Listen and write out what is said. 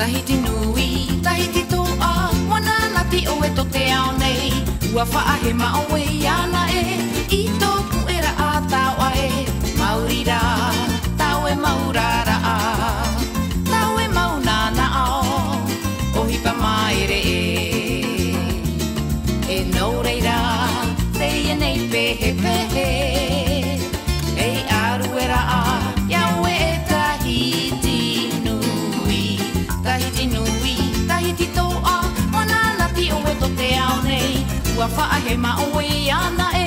Tahiti nui, tahiti toa, wana nati o e to te ao nei. Ua whaahe mao e ana e, i tōku e ra a tau a e. Maurira, tau e maurara a, tau e maunana ao, o hipa maere e. E no reira, reia nei pehe pehe, e aru e ra a, iau e Tahiti nui. Tahiti nui, tahiti toa, wana nati o e to te ao nei. Ua whaahe mao e ana e.